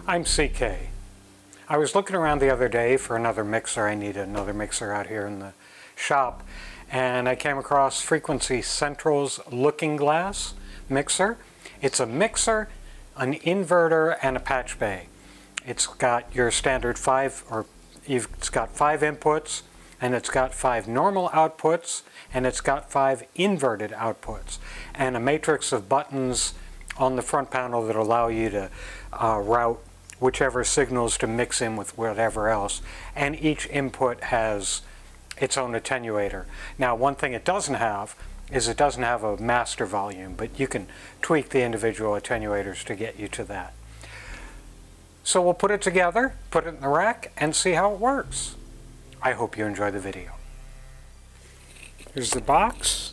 I'm CK. I was looking around the other day for another mixer. I need another mixer out here in the shop, and I came across Frequency Central's Looking Glass mixer. It's a mixer, an inverter, and a patch bay. It's got your standard it's got 5 inputs, and it's got 5 normal outputs, and it's got 5 inverted outputs, and a matrix of buttons on the front panel that allow you to route whichever signals to mix in with whatever else, and each input has its own attenuator. Now, one thing it doesn't have is it doesn't have a master volume, but you can tweak the individual attenuators to get you to that. So we'll put it together, put it in the rack, and see how it works. I hope you enjoy the video. Here's the box.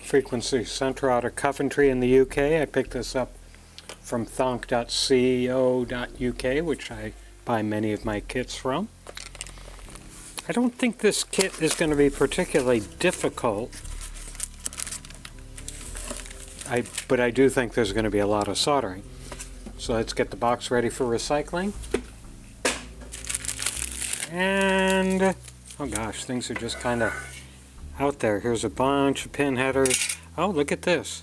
Frequency Central out of Coventry in the UK. I picked this up from thonk.co.uk, which I buy many of my kits from. I don't think this kit is going to be particularly difficult, but I do think there's going to be a lot of soldering. So let's get the box ready for recycling. And, oh gosh, things are just kind of out there. Here's a bunch of pin headers. Oh, look at this.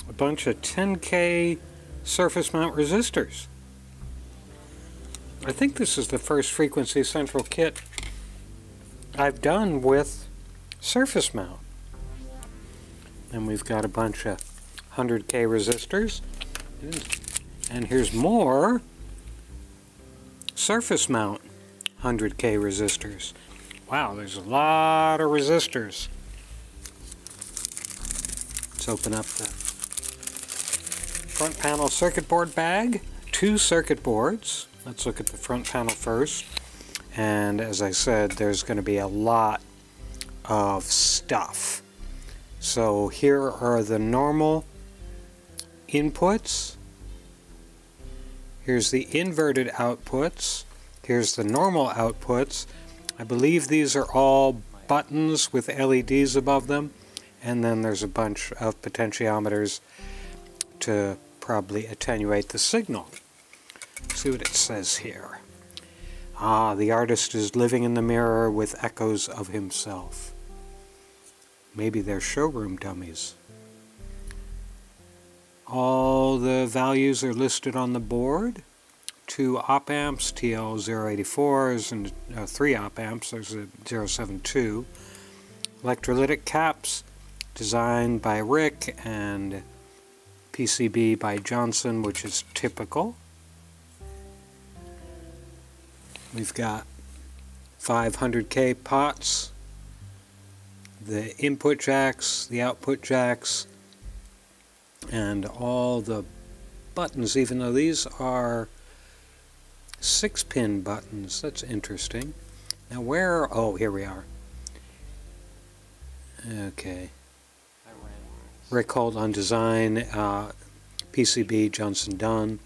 A bunch of 10K surface mount resistors. I think this is the first Frequency Central kit I've done with surface mount. And we've got a bunch of 100K resistors. And here's more surface mount 100K resistors. Wow, there's a lot of resistors. Let's open up the front panel circuit board bag. 2 circuit boards. Let's look at the front panel first. And as I said, there's going to be a lot of stuff. So here are the normal inputs. Here's the inverted outputs. Here's the normal outputs. I believe these are all buttons with LEDs above them. And then there's a bunch of potentiometers to probably attenuate the signal. Let's see what it says here. Ah, the artist is living in the mirror with echoes of himself. Maybe they're showroom dummies. All the values are listed on the board. 2 op amps, TL084s, and 3 op amps, there's a 072. Electrolytic caps, designed by Rick, and PCB by Johnson, which is typical. We've got 500K pots, the input jacks, the output jacks, and all the buttons, even though these are 6-pin buttons. That's interesting. Now where, oh, here we are. Okay. Rick Holt on design, PCB Johnson done.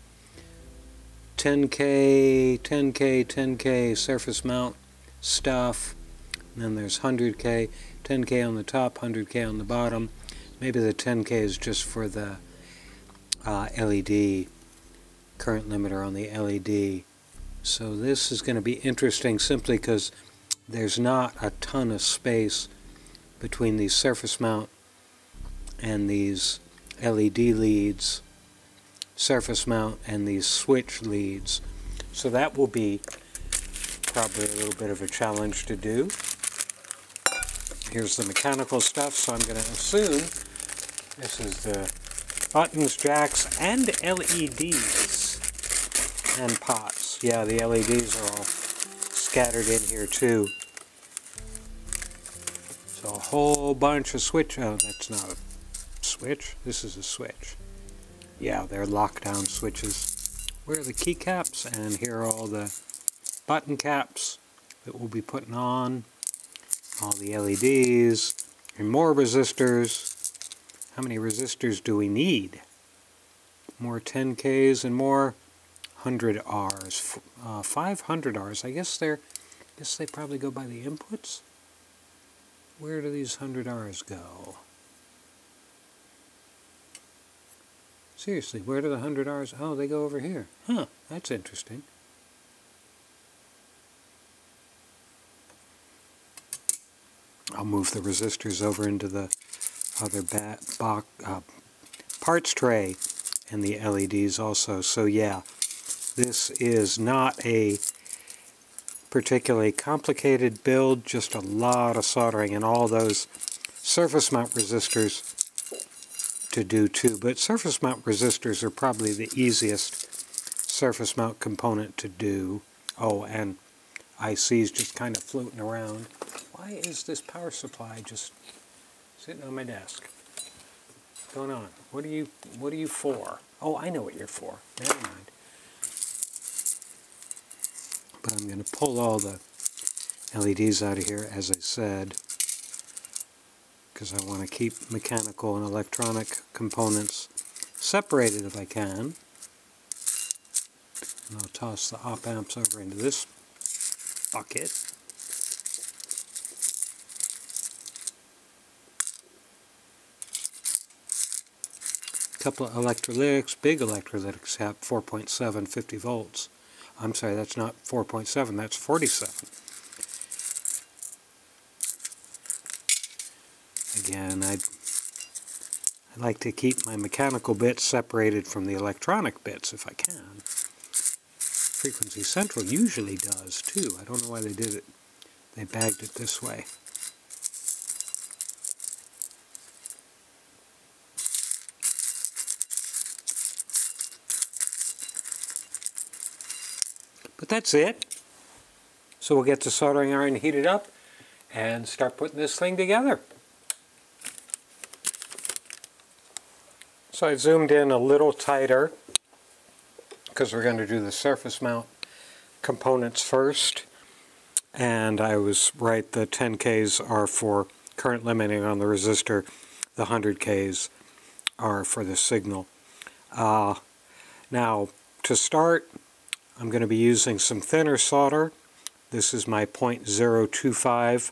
10K, 10K, 10K surface mount stuff. And then there's 100K, 10K on the top, 100K on the bottom. Maybe the 10K is just for the LED, current limiter on the LED. So this is going to be interesting simply because there's not a ton of space between these surface mount and these LED leads, surface mount and these switch leads. So that will be probably a little bit of a challenge to do. Here's the mechanical stuff, so I'm going to assume this is the buttons, jacks, and LEDs and pots. Yeah, the LEDs are all scattered in here too. So a whole bunch of switch. Oh, that's not a switch. This is a switch. Yeah, they're lockdown switches. Where are the keycaps? And here are all the button caps that we'll be putting on. All the LEDs and more resistors. How many resistors do we need? More 10Ks and more 100Rs. 500Rs. I guess they probably go by the inputs. Where do these 100Rs go? Seriously, where do the 100 Rs? Oh, they go over here. Huh, that's interesting. I'll move the resistors over into the other parts tray and the LEDs also. So yeah, this is not a particularly complicated build, just a lot of soldering and all those surface mount resistors to do too. But surface mount resistors are probably the easiest surface mount component to do. Oh, and ICs just kind of floating around. Why is this power supply just sitting on my desk? What's going on? What are you for? Oh, I know what you're for. Never mind. But I'm going to pull all the LEDs out of here, as I said, because I want to keep mechanical and electronic components separated if I can. And I'll toss the op amps over into this bucket. A couple of electrolytics, big electrolytics have 4.7, 50 volts. I'm sorry, that's not 4.7, that's 47. Again, I'd like to keep my mechanical bits separated from the electronic bits if I can. Frequency Central usually does too. I don't know why they did it. They bagged it this way. But that's it. So we'll get the soldering iron heated up and start putting this thing together. So I zoomed in a little tighter because we're going to do the surface mount components first. And I was right, the 10Ks are for current limiting on the resistor, the 100Ks are for the signal. Now, to start, I'm going to be using some thinner solder. This is my .025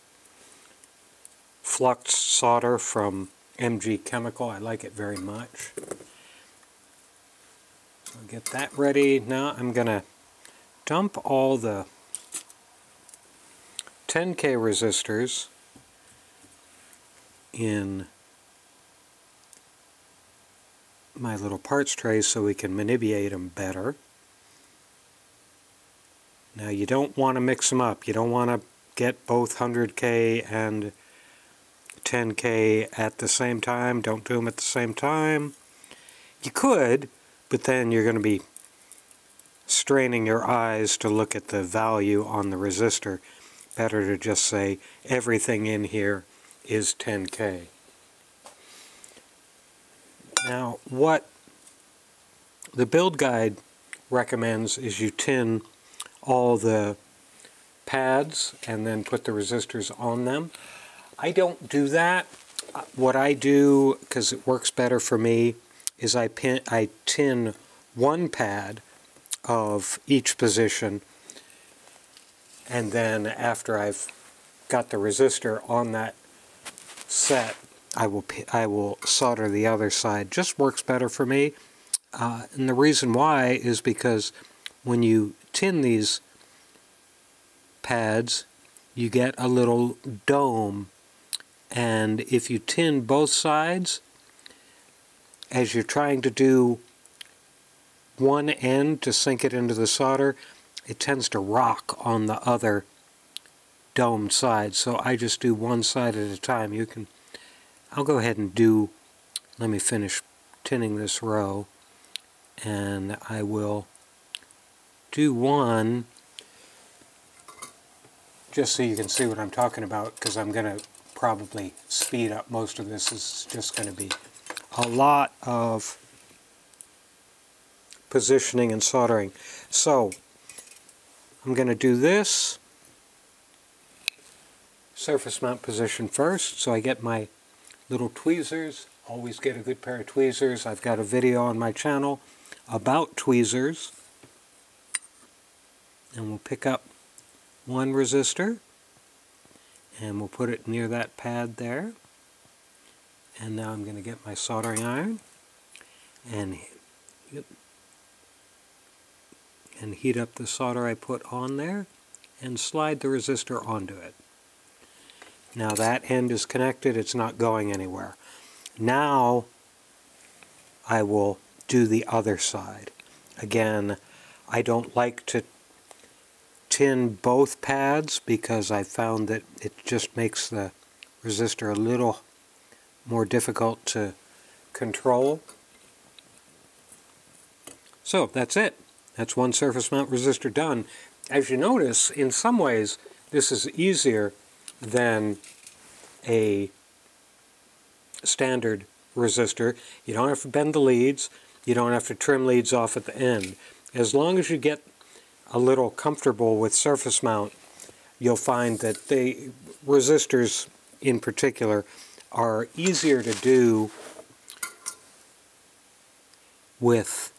flux solder from MG Chemical. I like it very much. So I'll get that ready. Now I'm going to dump all the 10K resistors in my little parts tray so we can manipulate them better. Now you don't want to mix them up. You don't want to get both 100K and 10K at the same time. Don't do them at the same time. You could, but then you're going to be straining your eyes to look at the value on the resistor. Better to just say everything in here is 10K. Now what the build guide recommends is you tin all the pads and then put the resistors on them. I don't do that. What I do, because it works better for me, is I tin one pad of each position, and then after I've got the resistor on that set, I will solder the other side. Just works better for me. And the reason why is because when you tin these pads, you get a little dome, and if you tin both sides, as you're trying to do one end to sink it into the solder, it tends to rock on the other domed side. So I just do one side at a time. I'll go ahead and let me finish tinning this row, and I will do one just so you can see what I'm talking about, because I'm going to probably speed up most of this. It's just going to be a lot of positioning and soldering. So I'm going to do this surface mount position first. So I get my little tweezers. Always get a good pair of tweezers. I've got a video on my channel about tweezers. And we'll pick up one resistor and we'll put it near that pad there. And now I'm going to get my soldering iron and and heat up the solder I put on there and slide the resistor onto it. Now that end is connected, it's not going anywhere. Now I will do the other side. Again, I don't like to tin both pads because I found that it just makes the resistor a little more difficult to control. So that's it. That's one surface mount resistor done. As you notice, in some ways this is easier than a standard resistor. You don't have to bend the leads. You don't have to trim leads off at the end. As long as you get a little comfortable with surface mount, you'll find that the resistors in particular are easier to do with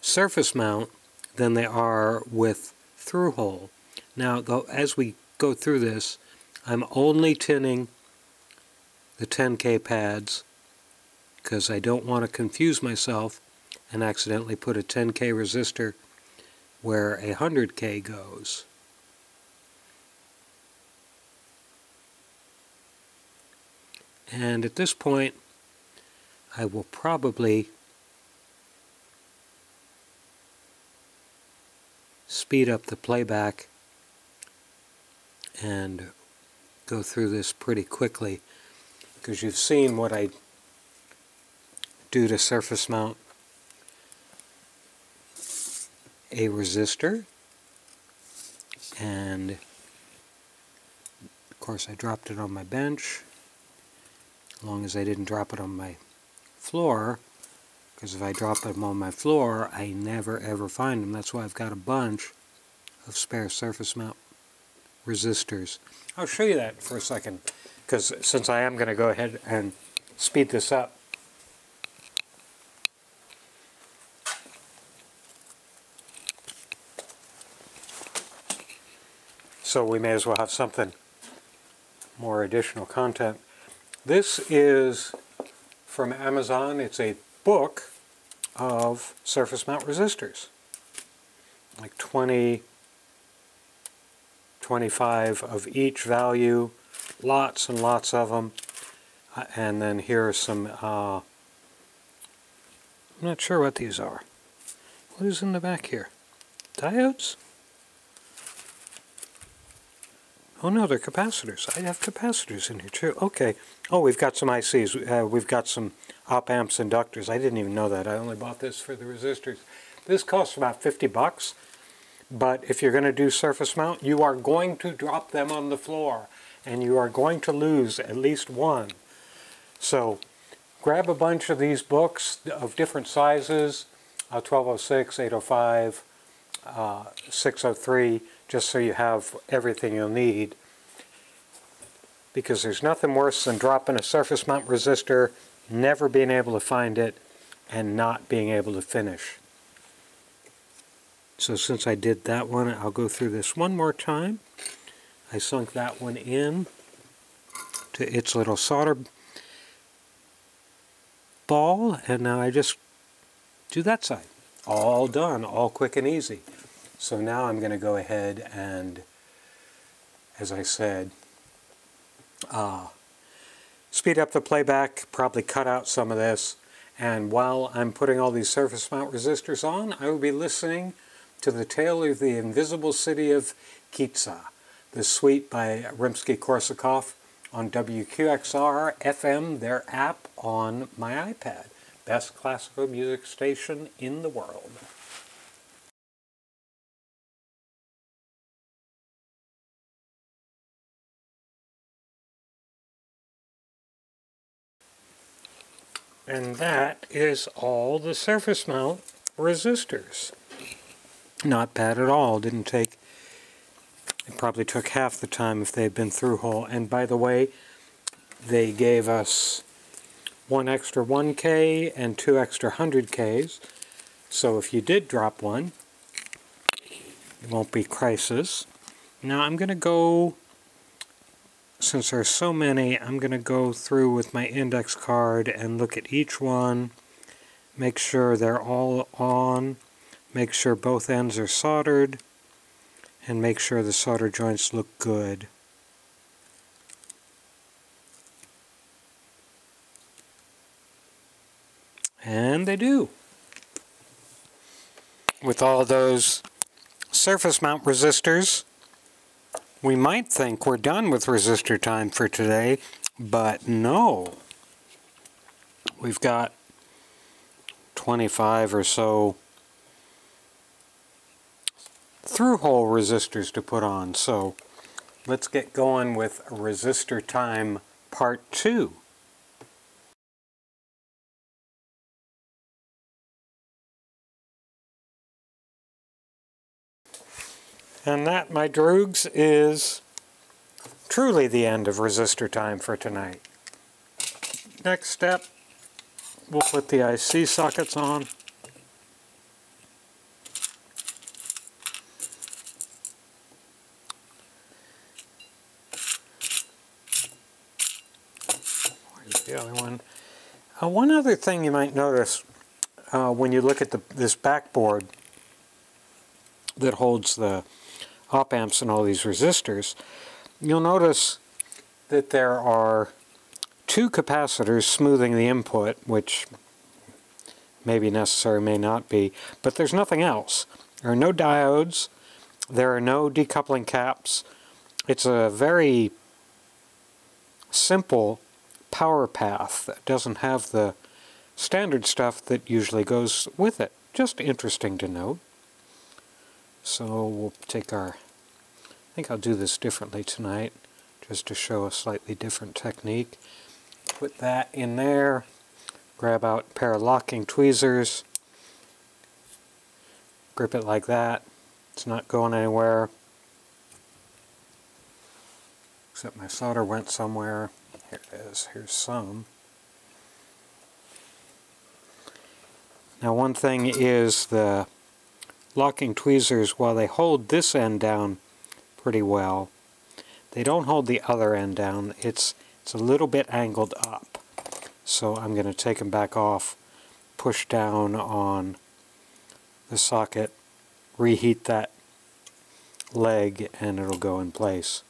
surface mount than they are with through hole. Now, as we go through this, I'm only tinning the 10K pads because I don't want to confuse myself and accidentally put a 10K resistor where a 100K goes. And at this point, I will probably speed up the playback and go through this pretty quickly, because you've seen what I do to surface mount a resistor, and of course I dropped it on my bench, as long as I didn't drop it on my floor, because if I drop them on my floor I never ever find them. That's why I've got a bunch of spare surface mount resistors. I'll show you that for a second, because since I am going to go ahead and speed this up. So we may as well have something more additional content. This is from Amazon. It's a book of surface mount resistors, like 20, 25 of each value, lots and lots of them. And then here are some, I'm not sure what these are. What is in the back here? Diodes? Oh no, they're capacitors. I have capacitors in here too. Okay. Oh, we've got some ICs. We've got some op-amps, inductors. I didn't even know that. I only bought this for the resistors. This costs about 50 bucks. But if you're going to do surface mount, you are going to drop them on the floor. And you are going to lose at least one. So grab a bunch of these books of different sizes. 1206, 805, 603. Just so you have everything you'll need, because there's nothing worse than dropping a surface mount resistor, never being able to find it, and not being able to finish. So since I did that one, I'll go through this one more time. I sunk that one in to its little solder ball, and now I just do that side. All done, all quick and easy. So now I'm going to go ahead and, as I said, speed up the playback, probably cut out some of this, and while I'm putting all these surface mount resistors on, I will be listening to The Tale of the Invisible City of Kitsa, the suite by Rimsky-Korsakov on WQXR FM, their app on my iPad. Best classical music station in the world. And that is all the surface mount resistors. Not bad at all. Didn't take, it probably took half the time if they had been through hole. And by the way, they gave us one extra 1K and 2 extra 100Ks. So if you did drop one, it won't be crisis. Now I'm going to go, since there's so many, I'm going to go through with my index card and look at each one, Make sure they're all on. Make sure both ends are soldered. And make sure the solder joints look good. And they do. With all those surface mount resistors, we might think we're done with resistor time for today, but no. We've got 25 or so through-hole resistors to put on, so let's get going with resistor time part 2. And that, my droogs, is truly the end of resistor time for tonight. Next step, we'll put the IC sockets on. Where's the other one? One other thing you might notice when you look at this backboard that holds the op amps and all these resistors, you'll notice that there are 2 capacitors smoothing the input, which may be necessary, may not be, but there's nothing else. There are no diodes, there are no decoupling caps. It's a very simple power path that doesn't have the standard stuff that usually goes with it. Just interesting to note. So we'll take our, I think I'll do this differently tonight, just to show a slightly different technique. Put that in there, grab out a pair of locking tweezers, grip it like that. It's not going anywhere, except my solder went somewhere. Here it is, here's some. Now one thing is the locking tweezers, while they hold this end down pretty well, they don't hold the other end down. It's a little bit angled up. So I'm going to take them back off, push down on the socket, reheat that leg, and it'll go in place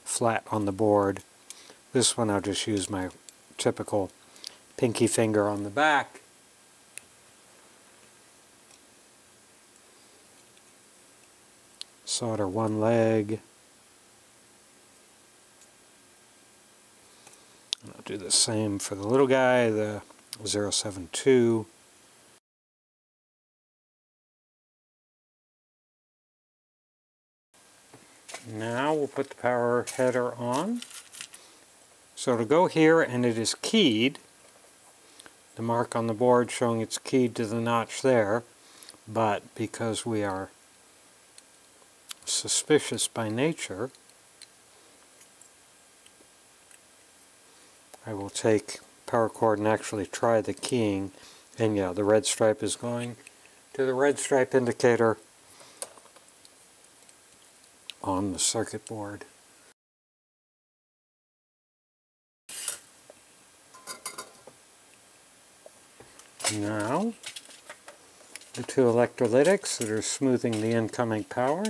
flat on the board. This one I'll just use my typical pinky finger on the back. Solder one leg. And I'll do the same for the little guy, the 072. Now we'll put the power header on. So it'll go here, and it is keyed. The mark on the board showing it's keyed to the notch there, but because we are suspicious by nature, I will take power cord and actually try the keying. And yeah, the red stripe is going to the red stripe indicator on the circuit board. Now, the 2 electrolytics that are smoothing the incoming power.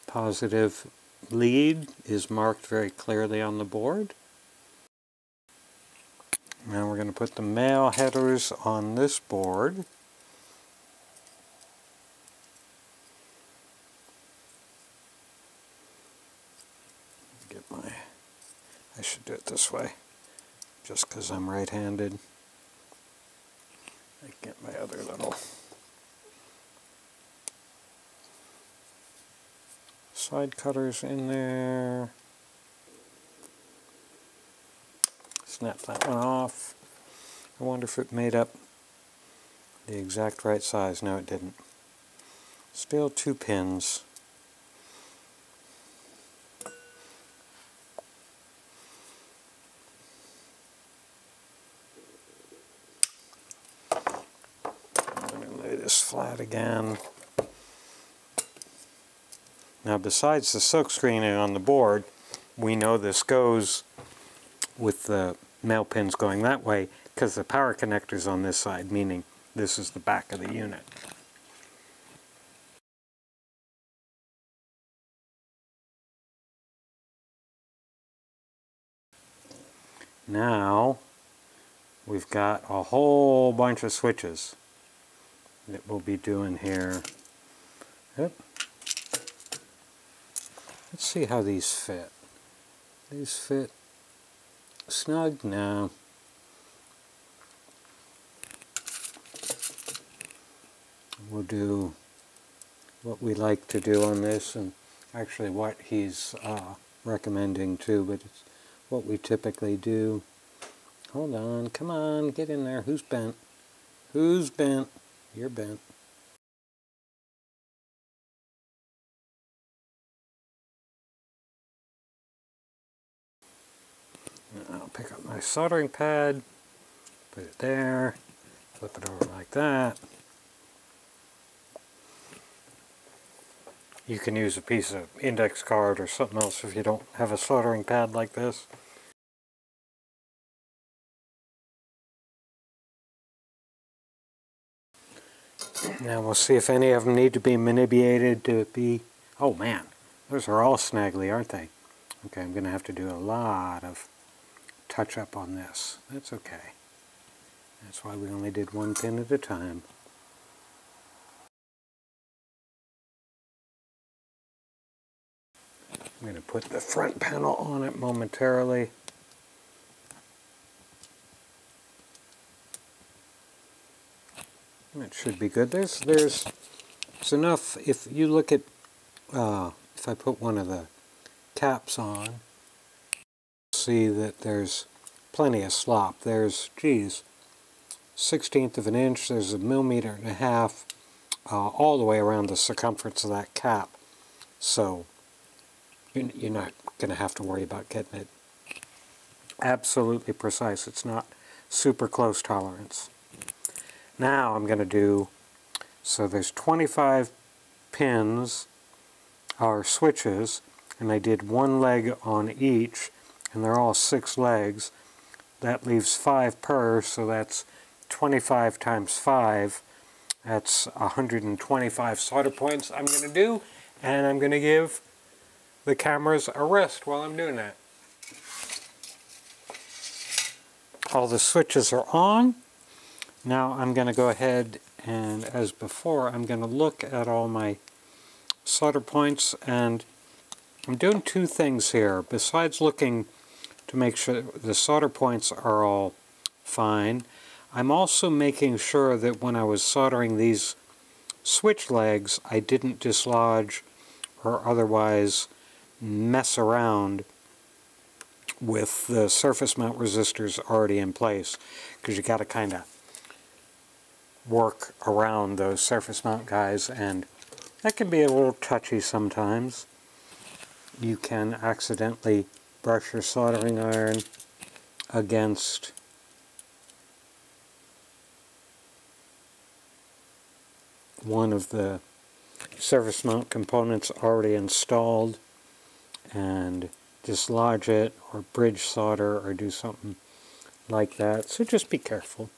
Positive lead is marked very clearly on the board. Now we're going to put the male headers on this board. I should do it this way, just because I'm right-handed. I get my other little side cutters in there. Snap that one off. I wonder if it made up the exact right size. No, it didn't. Still 2 pins. I'm going to lay this flat again. Now besides the silk screening on the board, we know this goes with the male pins going that way because the power connector's on this side, meaning this is the back of the unit. Now we've got a whole bunch of switches that we'll be doing here. Yep. Let's see how these fit. These fit snug now. We'll do what we like to do on this, and actually what he's recommending too, but it's what we typically do. Hold on, come on, get in there. Who's bent? Who's bent? You're bent. I'll pick up my soldering pad, put it there, flip it over like that. You can use a piece of index card or something else if you don't have a soldering pad like this. Now we'll see if any of them need to be manipulated to be... Oh man, those are all snaggly, aren't they? Okay, I'm going to have to do a lot of touch-up on this. That's okay. That's why we only did one pin at a time. I'm going to put the front panel on it momentarily. That should be good. There's enough. If you look at, if I put one of the caps on, see that there's plenty of slop. There's, geez, 1/16 of an inch. There's 1.5 millimeters all the way around the circumference of that cap. So you're not going to have to worry about getting it absolutely precise. It's not super close tolerance. Now I'm going to do, so there's 25 pins, or switches, and I did one leg on each, and they're all 6 legs. That leaves 5 per, so that's 25 times 5. That's 125 solder points I'm going to do, and I'm going to give the cameras a rest while I'm doing that. All the switches are on. Now I'm going to go ahead and, as before, I'm going to look at all my solder points, and I'm doing 2 things here. Besides looking to make sure the solder points are all fine, I'm also making sure that when I was soldering these switch legs, I didn't dislodge or otherwise mess around with the surface mount resistors already in place, because you got to kind of work around those surface mount guys, and that can be a little touchy sometimes. You can accidentally brush your soldering iron against one of the surface mount components already installed and dislodge it, or bridge solder, or do something like that. So just be careful.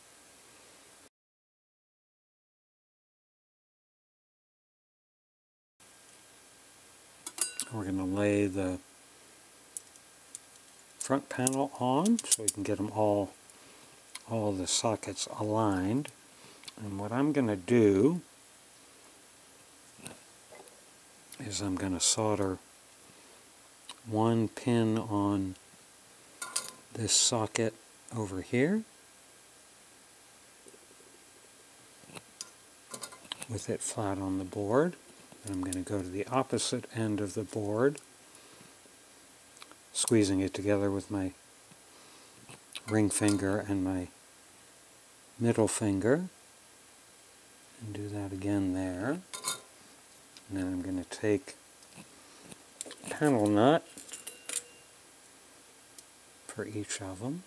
We're going to lay the front panel on so we can get them all the sockets aligned. And what I'm going to do is I'm going to solder one pin on this socket over here with it flat on the board. And I'm going to go to the opposite end of the board, squeezing it together with my ring finger and my middle finger, and do that again there. And then I'm going to take a panel nut for each of them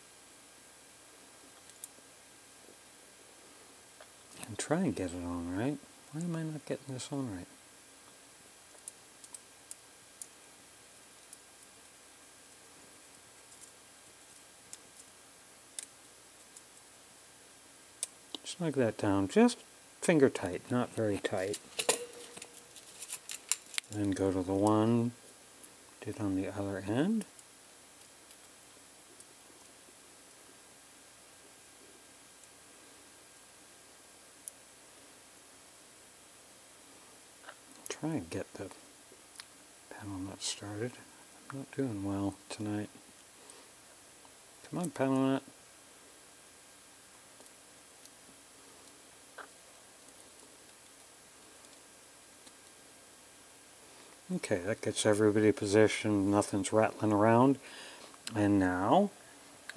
and try and get it on right. Why am I not getting this on right? Snug that down, just finger tight, not very tight. Then go to the one did on the other end. Try and get the panel nut started. I'm not doing well tonight. Come on, panel nut. Okay, that gets everybody positioned, nothing's rattling around. And now,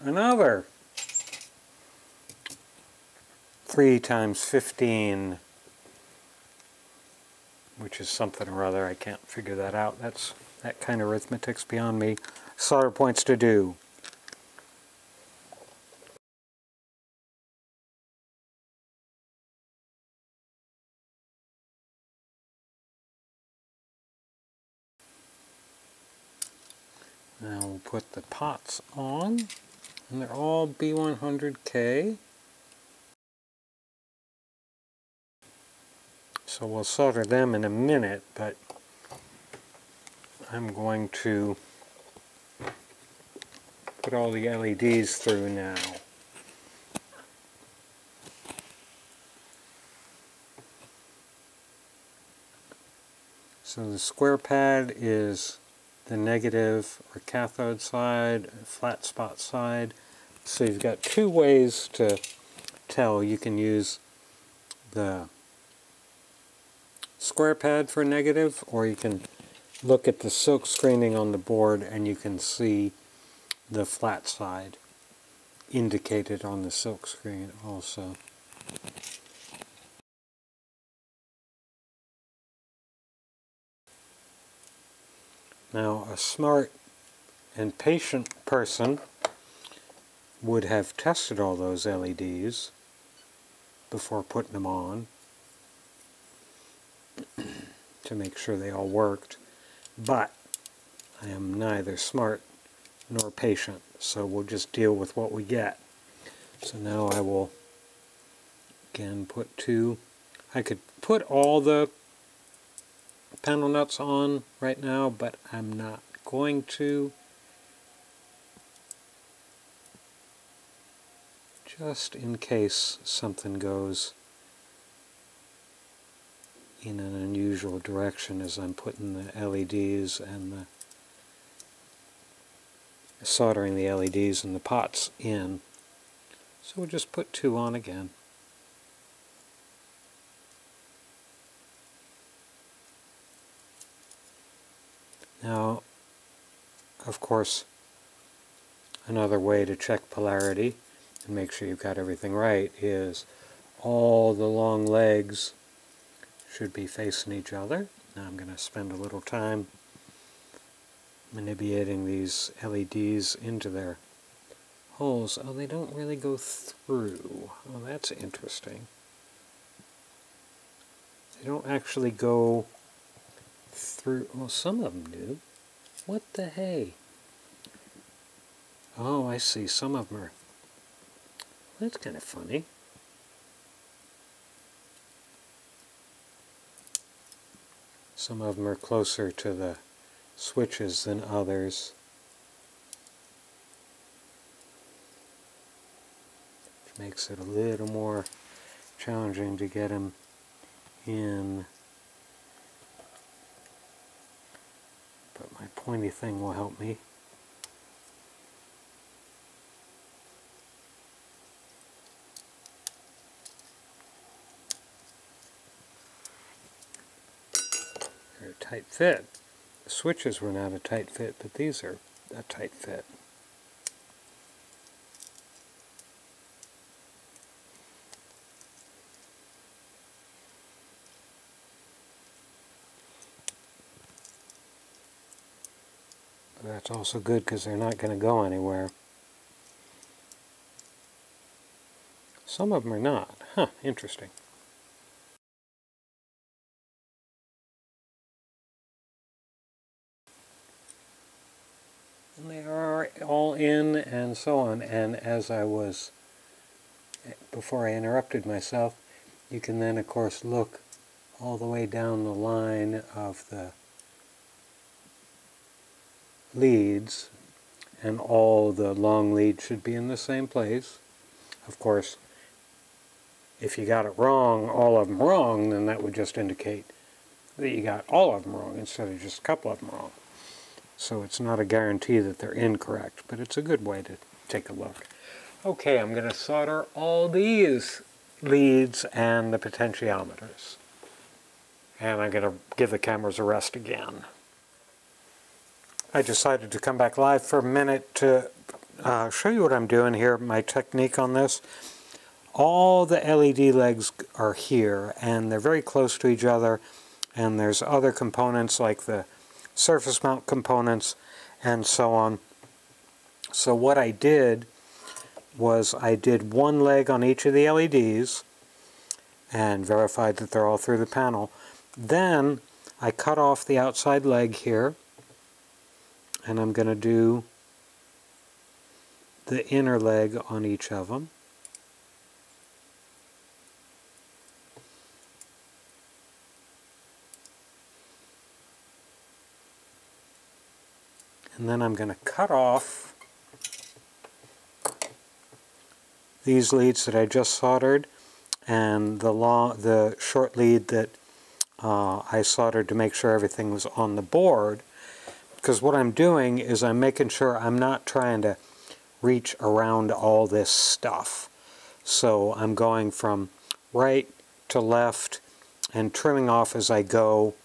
another 3 times 15, which is something or other. I can't figure that out. That kind of arithmetic's beyond me. Solder points to do. Now we'll put the pots on, and they're all B100K. So we'll solder them in a minute, but I'm going to put all the LEDs through now. So the square pad is the negative or cathode side, flat spot side. So you've got 2 ways to tell. You can use the square pad for negative, or you can look at the silk screening on the board and you can see the flat side indicated on the silk screen also. Now, a smart and patient person would have tested all those LEDs before putting them on to make sure they all worked, but I am neither smart nor patient, so we'll just deal with what we get. So now I will again put 2. I could put all the panel nuts on right now, but I'm not going to. Just in case something goes in an unusual direction as I'm putting the LEDs and soldering the LEDs and the pots in. So we'll just put 2 on again. Now, of course, another way to check polarity and make sure you've got everything right is all the long legs should be facing each other. Now I'm going to spend a little time manipulating these LEDs into their holes. Oh, they don't really go through. Oh, that's interesting. They don't actually go through. Well, some of them do. What the hey? Oh, I see. Some of them are. That's kind of funny. Some of them are closer to the switches than others. Which makes it a little more challenging to get them in. But my pointy thing will help me. They're a tight fit. The switches were not a tight fit, but these are a tight fit. But that's also good because they're not going to go anywhere. Some of them are not. Huh, interesting. And they are all in and so on, and as I was before I interrupted myself, you can then of course look all the way down the line of the leads, and all the long leads should be in the same place. Of course, if you got it wrong, all of them wrong, then that would just indicate that you got all of them wrong instead of just a couple of them wrong. So it's not a guarantee that they're incorrect, but it's a good way to take a look. Okay, I'm going to solder all these leads and the potentiometers. And I'm going to give the cameras a rest again. I decided to come back live for a minute to show you what I'm doing here, my technique on this. All the LED legs are here, and they're very close to each other, and there's other components like the surface mount components and so on. So what I did was I did one leg on each of the LEDs and verified that they're all through the panel. Then I cut off the outside leg here, and I'm going to do the inner leg on each of them. And then I'm going to cut off these leads that I just soldered and the short lead that I soldered to make sure everything was on the board. Because what I'm doing is I'm making sure I'm not trying to reach around all this stuff. So I'm going from right to left and trimming off as I go,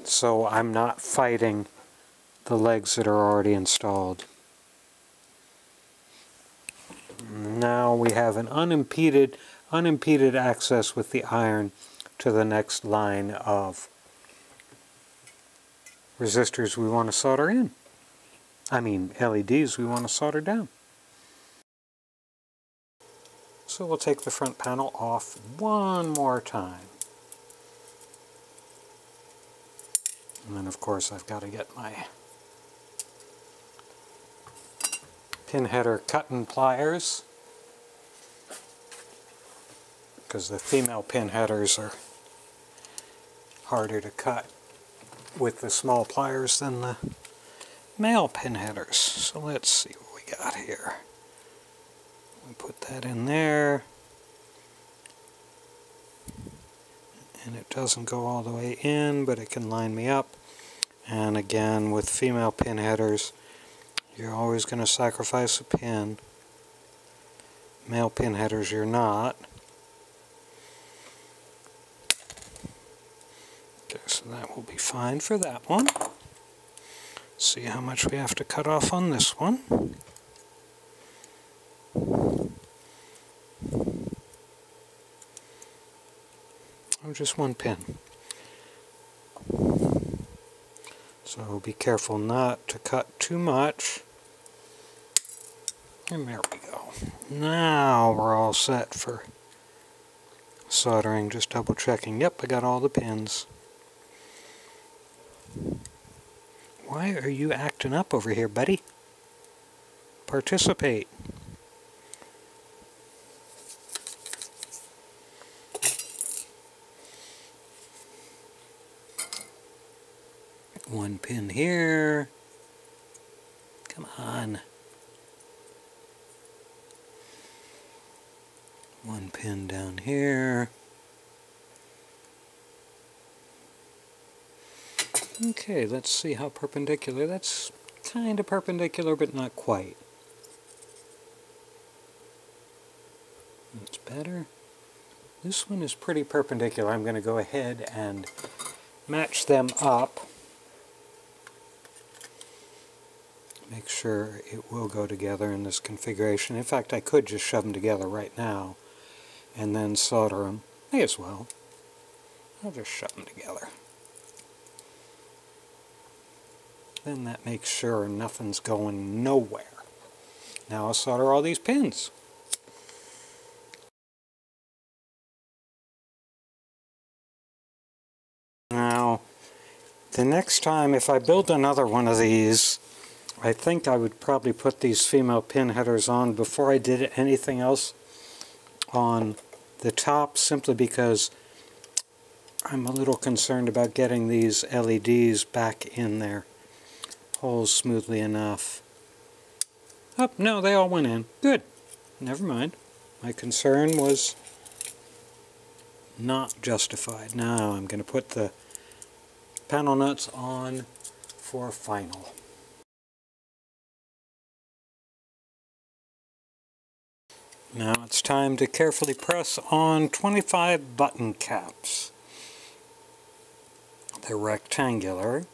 so I'm not fighting the legs that are already installed. Now we have an unimpeded access with the iron to the next line of resistors we want to solder in. I mean LEDs we want to solder down. So we'll take the front panel off one more time. And then of course I've got to get my pin header cutting pliers, because the female pin headers are harder to cut with the small pliers than the male pin headers. So let's see what we got here. We put that in there, and it doesn't go all the way in, but it can line me up. And again, with female pin headers, you're always going to sacrifice a pin. Male pin headers, you're not. Okay, so that will be fine for that one. See how much we have to cut off on this one. Oh, just one pin. So be careful not to cut too much. And there we go. Now we're all set for soldering. Just double checking. Yep, I got all the pins. Why are you acting up over here, buddy? Participate. One pin here. Come on. One pin down here. Okay, let's see how perpendicular. That's kind of perpendicular, but not quite. That's better. This one is pretty perpendicular. I'm going to go ahead and match them up. Make sure it will go together in this configuration. In fact, I could just shove them together right now and then solder them. May as well. I'll just shove them together. Then that makes sure nothing's going nowhere. Now I'll solder all these pins. Now, the next time if I build another one of these, I think I would probably put these female pin headers on before I did anything else on the top, simply because I'm a little concerned about getting these LEDs back in their holes smoothly enough. Oh, no, they all went in. Good. Never mind. My concern was not justified. Now I'm going to put the panel nuts on for final. Now it's time to carefully press on 25 button caps. They're rectangular,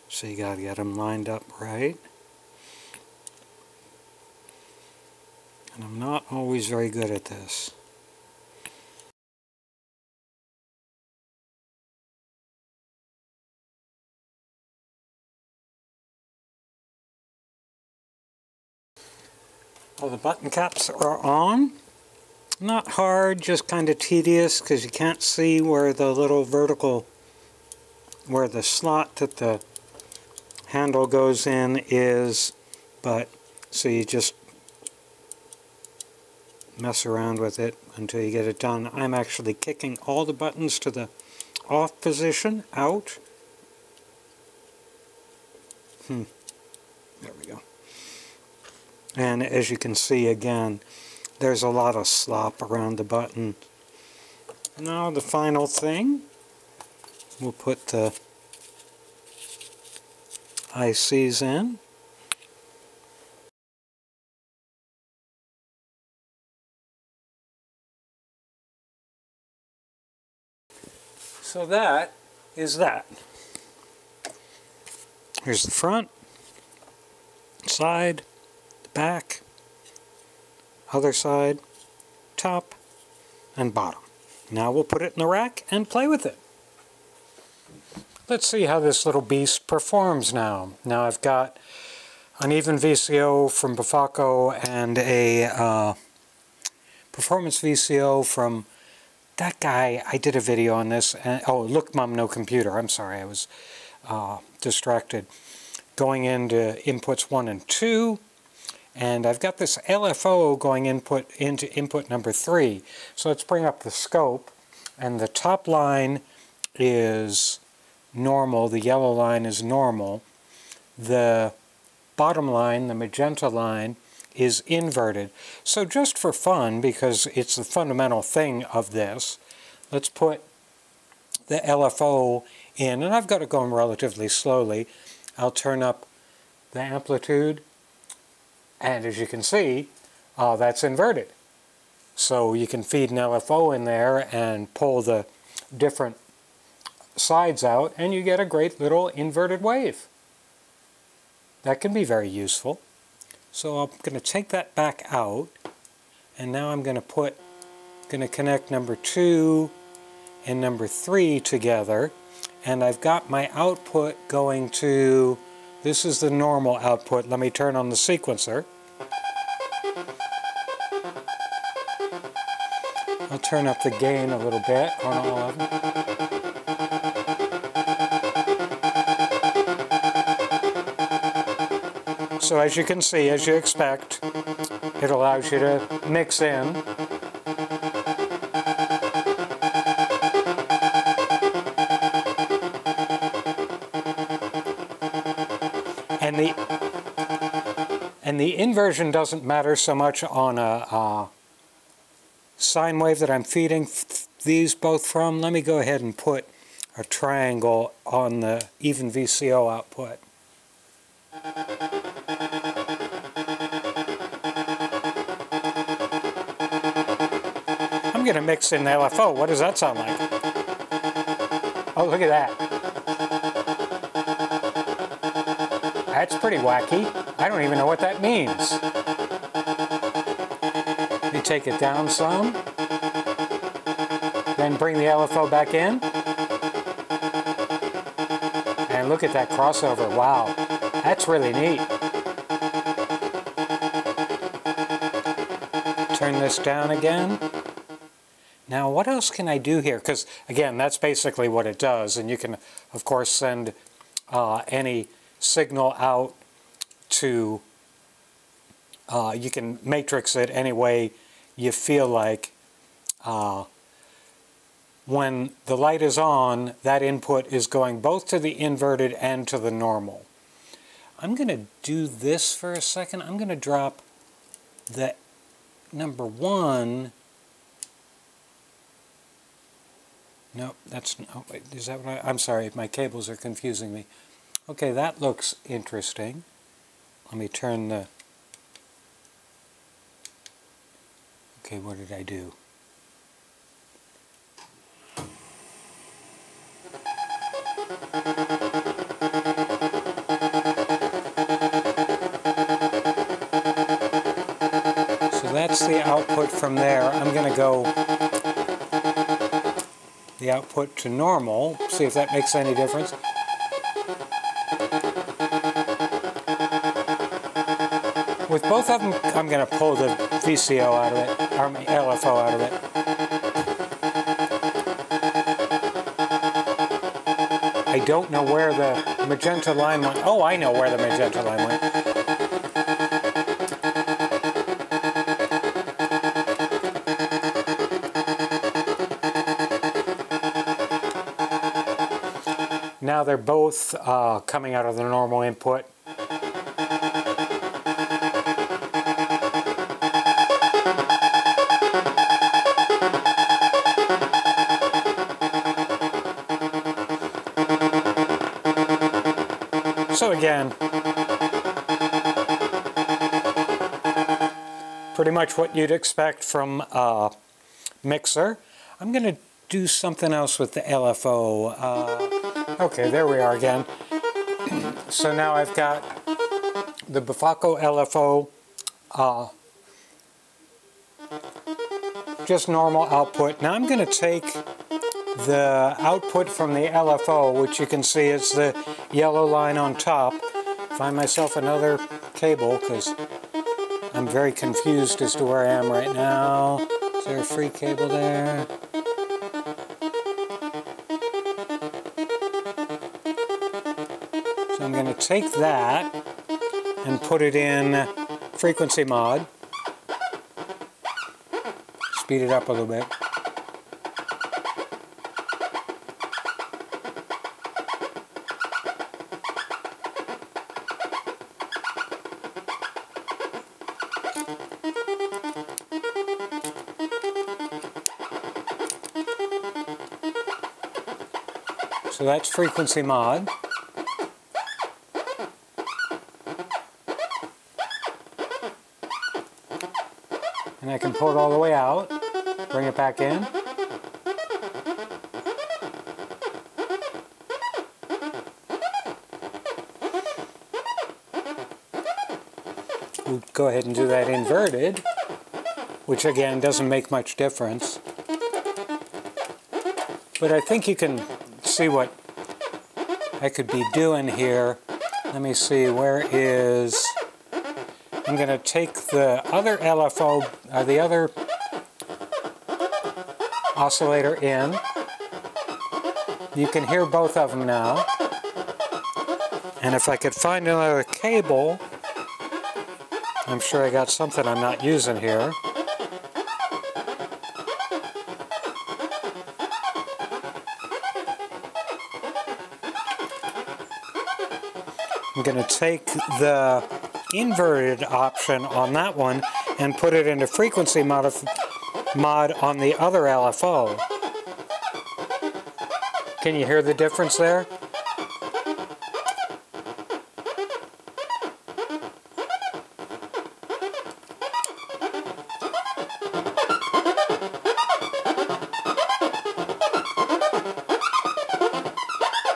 so you got to get them lined up right. And I'm not always very good at this. Well, the button caps are on. Not hard, just kind of tedious because you can't see where the little vertical, where the slot that the handle goes in is, but so you just mess around with it until you get it done. I'm actually kicking all the buttons to the off position, out. There we go. And as you can see, again, there's a lot of slop around the button. Now the final thing, we'll put the ICs in. So that is that. Here's the front, side, the back, other side, top, and bottom. Now we'll put it in the rack and play with it. Let's see how this little beast performs now. Now I've got an even VCO from Bufaco and a performance VCO from that guy. I did a video on this. And, oh, Look Mom No Computer. I'm sorry, I was distracted. Going into inputs 1 and 2. And I've got this LFO going into input number 3. So let's bring up the scope. And the top line is normal. The yellow line is normal. The bottom line, the magenta line, is inverted. So just for fun, because it's the fundamental thing of this, let's put the LFO in. And I've got it going relatively slowly. I'll turn up the amplitude. And as you can see, that's inverted. So you can feed an LFO in there and pull the different sides out, and you get a great little inverted wave. That can be very useful. So I'm going to take that back out, and now I'm going to connect number 2 and number 3 together, and I've got my output going to, this is the normal output. Let me turn on the sequencer. I'll turn up the gain a little bit on all of them. So as you can see, as you expect, it allows you to mix in. And the inversion doesn't matter so much on a sine wave that I'm feeding these both from. Let me go ahead and put a triangle on the even VCO output. I'm going to mix in the LFO. What does that sound like? Oh, look at that. That's pretty wacky. I don't even know what that means. Let me take it down some. Then bring the LFO back in. And look at that crossover. Wow. That's really neat. Turn this down again. Now, what else can I do here? Because, again, that's basically what it does. And you can, of course, send any signal out to, you can matrix it any way you feel like. When the light is on, that input is going both to the inverted and to the normal. I'm going to do this for a second. I'm going to drop the number 1. No, that's, oh wait, is that what I'm sorry, my cables are confusing me. Okay, that looks interesting. Let me turn the, okay, what did I do? So that's the output from there. I'm going to go the output to normal, see if that makes any difference. With both of them, I'm going to pull the VCO out of it, or LFO out of it. I don't know where the magenta line went. Oh, I know where the magenta line went. Now they're both coming out of the normal input. So again, pretty much what you'd expect from a mixer. I'm going to do something else with the LFO. Okay, there we are again. So now I've got the Bufaco LFO, just normal output. Now I'm going to take the output from the LFO, which you can see is the yellow line on top. Find myself another cable because I'm very confused as to where I am right now. Is there a free cable there? So I'm going to take that and put it in frequency mod. Speed it up a little bit. So that's frequency mod. And I can pull it all the way out, bring it back in. We'll go ahead and do that inverted, which again doesn't make much difference. But I think you can see what I could be doing here. Let me see, where is... I'm going to take the other LFO, the other oscillator in. You can hear both of them now. And if I could find another cable, I'm sure I got something I'm not using here. I'm going to take the inverted option on that one and put it into frequency mod on the other LFO. Can you hear the difference there?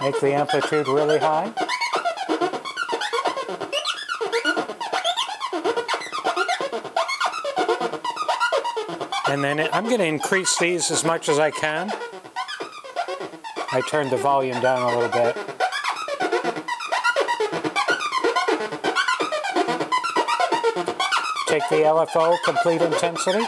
Make the amplitude really high. And then I'm going to increase these as much as I can. I turned the volume down a little bit. Take the LFO, complete intensity.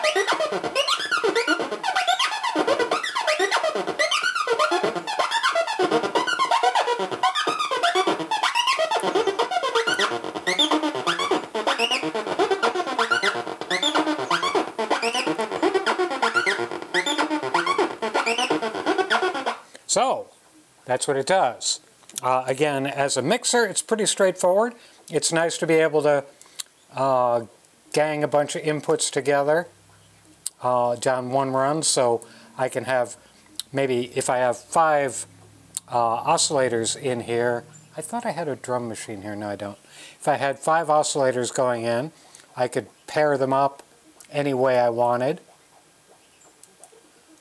So that's what it does. Again, as a mixer, it's pretty straightforward. It's nice to be able to gang a bunch of inputs together down one run, so I can have, maybe if I have 5 oscillators in here. I thought I had a drum machine here. No, I don't. If I had 5 oscillators going in, I could pair them up any way I wanted,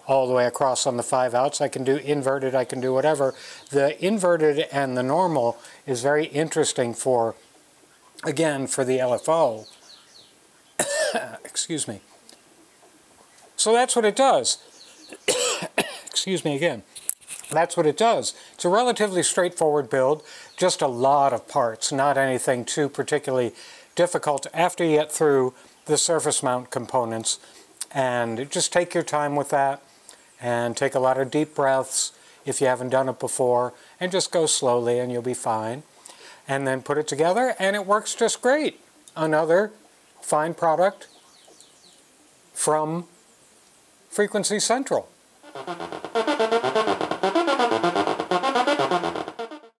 all the way across on the 5 outs. I can do inverted, I can do whatever. The inverted and the normal is very interesting for, again, for the LFO. Excuse me. So that's what it does. Excuse me again. That's what it does. It's a relatively straightforward build, just a lot of parts, not anything too particularly difficult after you get through the surface mount components. And just take your time with that, and take a lot of deep breaths if you haven't done it before, and just go slowly and you'll be fine. And then put it together and it works just great. Another fine product from Frequency Central.